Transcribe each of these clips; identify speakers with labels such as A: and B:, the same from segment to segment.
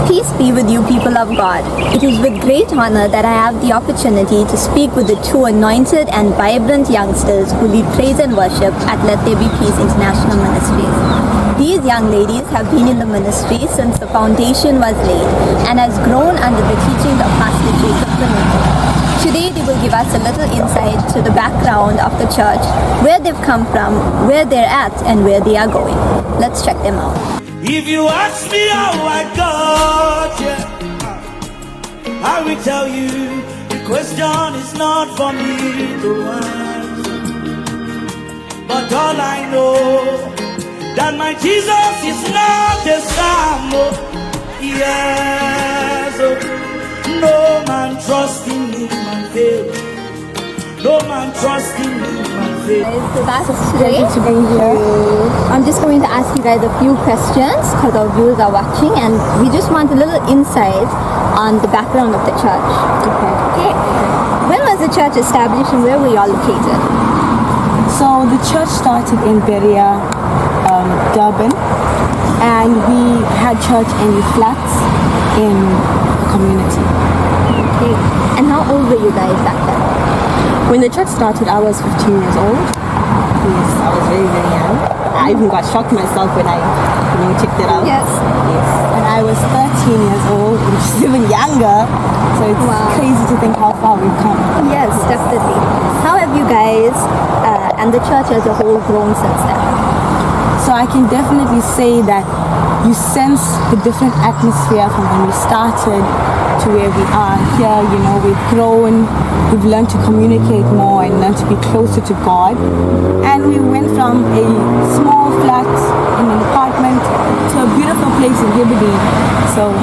A: Peace be with you, people of God. It is with great honor that I have the opportunity to speak with the two anointed and vibrant youngsters who lead praise and worship at Let There Be Peace International Ministries. These young ladies have been in the ministry since the foundation was laid and has grown under the teaching of Pastor Jacob Phanuku. Today they will give us a little insight to the background of the church, where they've come from, where they're at, and where they are going. Let's check them out.
B: If you ask me how I got here, I will tell you the question is not for me to answer. But all I know, that my Jesus is not a scam. Yes, no man trust in him and fail. No man trust in him and fail.
A: So that's great to be here. I'm just going to ask you guys a few questions because our viewers are watching, and we just want a little insight on the background of the church. Okay. When was the church established and where were you all located?
C: So the church started in Beria, Durban, and we had church in the flats in the community.
A: Okay. And how old were you guys back then?
C: When the church started, I was 15 years old. Yes, I was very, very young. I even got shocked myself when I checked it out.
A: Yes.
C: Yes. And I was 13 years old, which is even younger. So it's crazy to think how far we've come.
A: Yes, definitely. How have you guys and the church as a whole grown since then?
C: So I can definitely say that you sense the different atmosphere from when we started to where we are here. You know, we've grown, we've learned to communicate more and learned to be closer to God. And we went from a small flat in an apartment to a beautiful place in Hebridean. So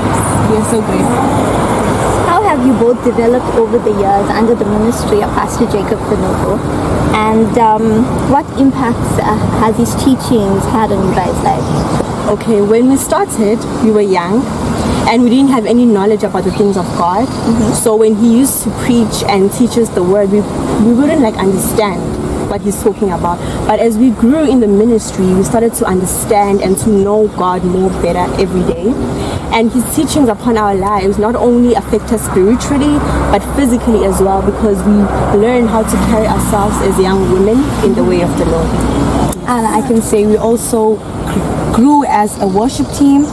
C: we are so grateful.
A: How have you both developed over the years under the ministry of Pastor Jacob Phanuku? And what impacts has his teachings had on you guys' lives?
C: Okay, when we started, we were young and we didn't have any knowledge about the things of God. So when he used to preach and teach us the word, we wouldn't understand what he's talking about. But as we grew in the ministry, we started to understand and to know God more better every day. And his teachings upon our lives not only affect us spiritually, but physically as well, because we learn how to carry ourselves as young women in the way of the Lord. And I can say we also grew as a worship team.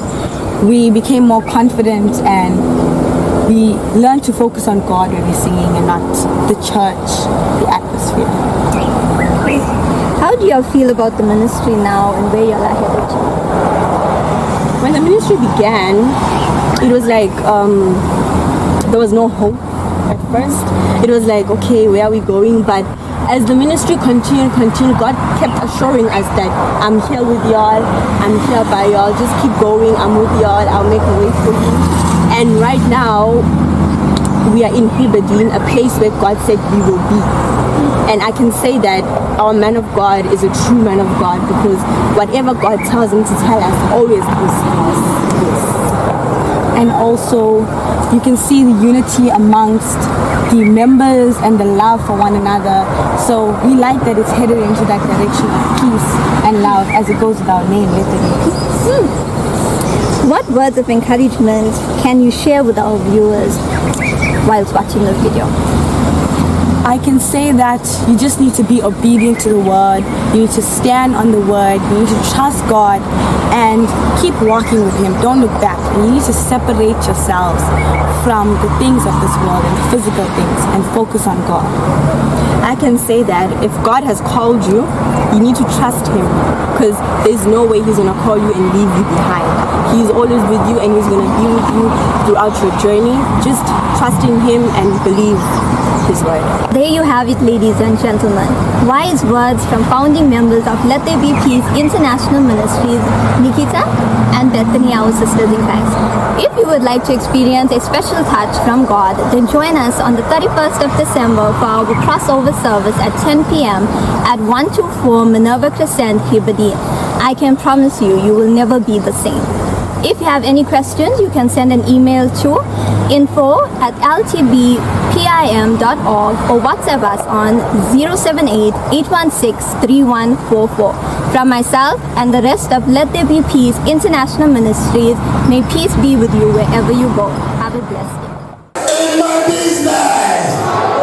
C: We became more confident and we learned to focus on God when we're singing and not the church, the atmosphere.
A: How do you feel about the ministry now and where you're headed to?
C: When the ministry began, it was like there was no hope at first. It was like, okay, where are we going? But as the ministry continued, God kept assuring us that I'm here with y'all, I'm here by y'all, just keep going, I'm with y'all, I'll make a way for you. And right now, we are in Hebridean, a place where God said we will be. And I can say that our man of God is a true man of God, because whatever God tells him to tell us always comes to us. Yes. And also, you can see the unity amongst the members and the love for one another. So we like that it's headed into that direction of peace and love, as it goes with our name, Let There Be Peace.
A: What words of encouragement can you share with our viewers whilst watching the video?
C: I can say that you just need to be obedient to the word. You need to stand on the word. You need to trust God and keep walking with him. Don't look back. And you need to separate yourselves from the things of this world and the physical things and focus on God. I can say that if God has called you, you need to trust him, because there's no way he's going to call you and leave you behind. He's always with you and he's going to be with you throughout your journey. Just trust in him and believe his word.
A: There you have it, ladies and gentlemen. Wise words from founding members of Let There Be Peace International Ministries, Nikita and Bethany, our sisters in Christ. If you would like to experience a special touch from God, then join us on the 31st of December for our crossover service at 10 p.m. at 124 Minerva Crescent, Hebridean. I can promise you, you will never be the same. If you have any questions, you can send an email to info@ltbpim.org or WhatsApp us on 078-816-3144. From myself and the rest of Let There Be Peace International Ministries, may peace be with you wherever you go. Have a blessed day.
B: In my business.